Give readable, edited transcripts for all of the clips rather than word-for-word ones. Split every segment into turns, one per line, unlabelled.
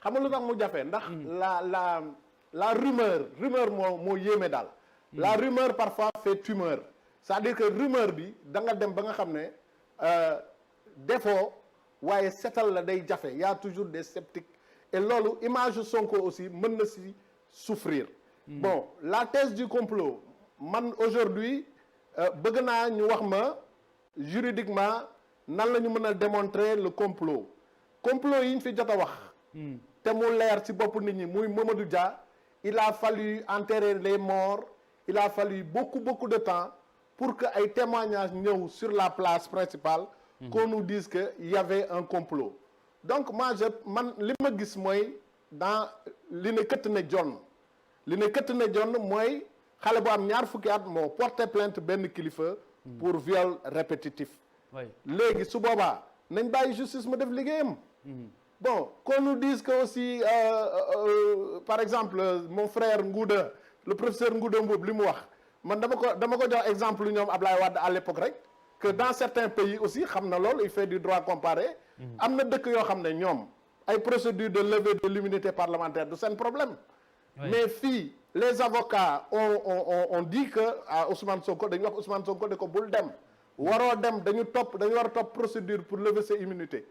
xam nga lu tax mu jafe ndax la rumeur moo yéeme daal. La rumeur parfois fait tumeur. C'est-à-dire que rumeur bi da nga dem ba nga xam ne défaut waaye setal la day jafe y a toujours des sceptiques et loolu image Sonko aussi mën na si souffrir. Bon la thèse du complot man aujourd'hui bëgg naa ñu wax ma juridiquement nan la ñu mën a démontrer le complot yi ñu fi jot a wax. te mu leer ci bopp nit ñi muy Mamadou Dia il a fallu enterrer les morts il a fallu beaucoup de temps pour que ay témoignages ñëw sur la place principale. qu'on nous dise que il y avait un complot. donc man li ma gis mooy dans li ne këtt ne jonn mooy xale bu am ñaar fukki at moo porté plainte benn kilifa. pour viol répétitif. léegi su boobaa nañ bàyyi justice mu def liggéeyam. bon qu'on nous dise que aussi par exemple mon frère Ngouda le professeur Ngouda Mboup li mu wax man dama ko jox exemple ñoom Ablaye Wade à l'époque rek que dans certains pays aussi xam na loolu il fait du droit comparé. am na dëkk yoo xam ne ñoom ay procédure de levée de l'immunité parlementaire du seen problème. mais fii les avocats on dit que à Ousmane Sonko dañu wax Ousmane Sonko ne ko bul dem waroo dem dañu war a topp procédure pour lever ses immunités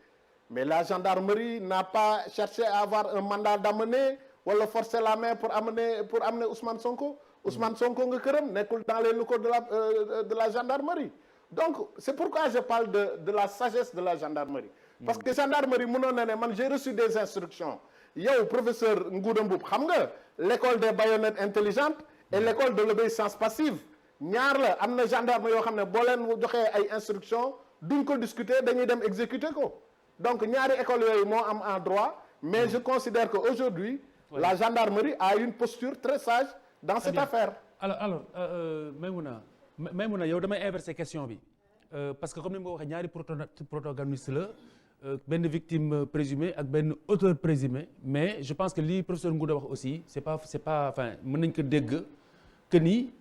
mais la gendarmerie n'a pas cherché à avoir un mandat d'amener wala forcer la main pour amener Ousmane Sonko nga këram nekkul dans les locaux de la gendarmerie donc c'est pourquoi je parle de la sagesse de la gendarmerie parce que gendarmerie mënoon na ne man j'ai reçu des instructions yow professeur Ngouda Mboup xam nga l'école des baïonnettes intelligentes et l'école de l'obéissance passive ñaar la am na gendarme yoo xam ne boo leen joxee ay instructions duñ ko discuter dañuy dem exécuter ko donc ñaari école yooyu moo am en droit mais je considère que aujourd'hui la gendarmerie a une posture très sage dans cette affaire.
alors Maïmouna yow damay inverser question bi parce que comme ni ma ko waxee ñaari protagoniste la benn victime présumée ak benn auteur présumé mais je pense que li professeur Ngouda wax aussi c'est pas enfin mën nañ ko dégg que ni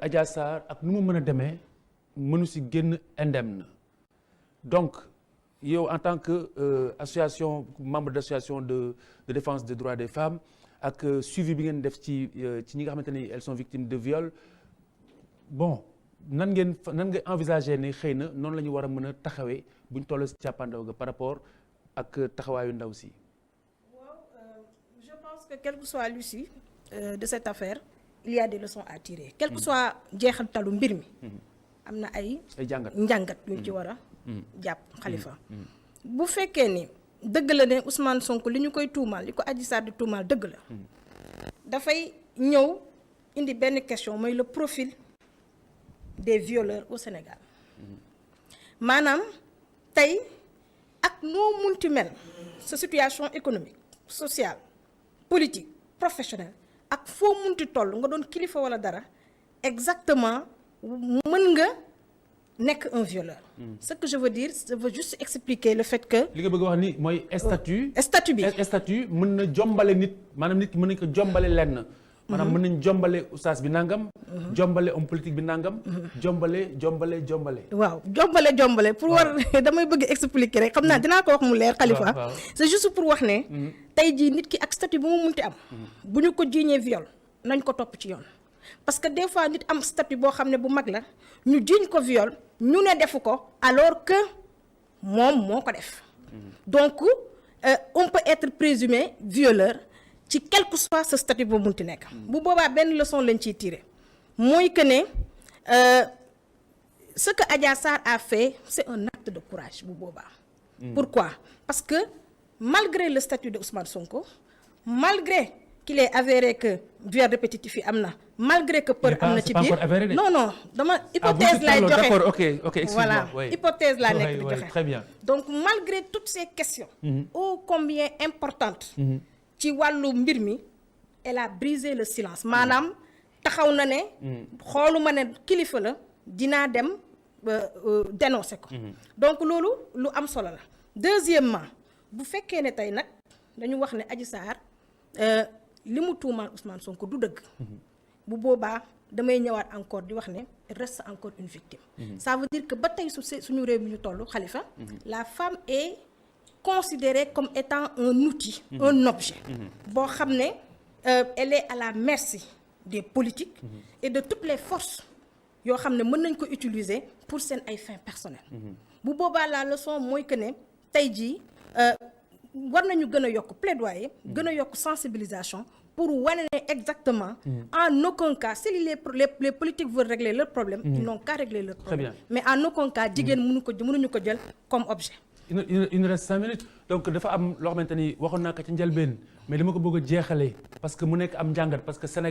Adja Sarr ak nu mu mën a demee mënu si génn indemne donc yow en tant que membre d'association de défense des droits des femmes ak suivi bi ngeen def ci ñi nga xamante ni elles sont victimes de viol bon nan nga envisager ne xëy na noonu la ñu war a mën a taxawee bu ñu toll si càppandaw ga par rapport ak taxawaayu ndaw si.
waaw je pense que quelle que soit l'issue de cette affaire il y a des leçons à tirer. quel que soit jeexantalu mbir mi. am na ay njàngat yu ñu ci war a jàpp Khalifa. bu fekkee ni dëgg la ne Ousmane Sonko li ñu koy tuumaal li ko Adji Sarr di tuumaal dëgg la. dafay ñëw indi benn question mooy le profil des violeurs au Sénégal maanaam tey ak noo munti mel sa situation économique sociale politique professionnelle ak foo munti toll nga doon kilifa walla dara exactement mën nga nekk un violeur. Ce que je veux dire je veux juste expliquer le fait que.
li nga bëgg wax ni mooy statut bi statut mën na jombale nit maanaam nit ki mën nañ ko jombale lenn. maanaam mën nañ jombale oustaz bi nangam. jombale homme politique bi nangam. jombale. waaw
jombale pour war damay bëgg expliquer rek xam naa dinaa ko wax mu leer Khalifa. c'est juste pour wax ne. tey jii nit ki ak statut bu mu munti am. bu ñu ko jiiñee viol nañ ko topp ci yoon. parce que des fois nit am statut boo xam ne bu mag la ñu jiiñ ko viol ñu ne defu ko alors que moom moo ko def. donc on peut être présumé violeur. ci quel que soit ce statut boobu munti nekk. bu boobaa benn leçon lañ ciy tirer mooy que ne ce que Adja Sarr a fait c'est un acte de courage bu boobaa. Pourquoi? Parce que malgré le statut de Ousmane Sonko malgré qu'il est avéré que viol répétitif yi am na malgré que peur am na ci biir non dama hypothèse laay joxe
d'accord ok excuse-moi
voilà hypothèse laa nekk di joxe
très bien
donc malgré toutes ces questions ô combien importantes ci wàllu mbir mi elle a brisé le silence maanaam taxaw na ne xooluma ne kilifa la dinaa dem dénoncer ko donc loolu lu am solo la deuxièmement bu fekkee ne tey nag dañu wax ne Adji Sarr li mu tuumaal Ousmane Sonko du dëgg bu boobaa damay ñëwaat encore di wax ne reste encore une victime ça veut dire que ba tey suñu réew mi ñu toll Khalifa la femme est considérée comme étant un outil, un objet boo xam ne elle est à la merci des politiques et de toutes les forces yoo xam ne mën nañ ko utiliser pour seen ay fins personnelles. bu boobaa la leçon mooy que ne tey jii war nañu gën a yokk plaidoyer gën a yokk sensibilisation pour wane ne exactement en aucun cas si les politiques veulent régler leurs problèmes ils n'ont qu'à régler leurs problèmes mais en aucun cas jigéen mënuñu ko jël comme objet.
il nous reste 5 minutes donc dafa am loo xamante ni waxoon naa ko ci njëlbeen mais dama ko bëgg a jeexalee parce que mu nekk am njàngat parce que Sénégal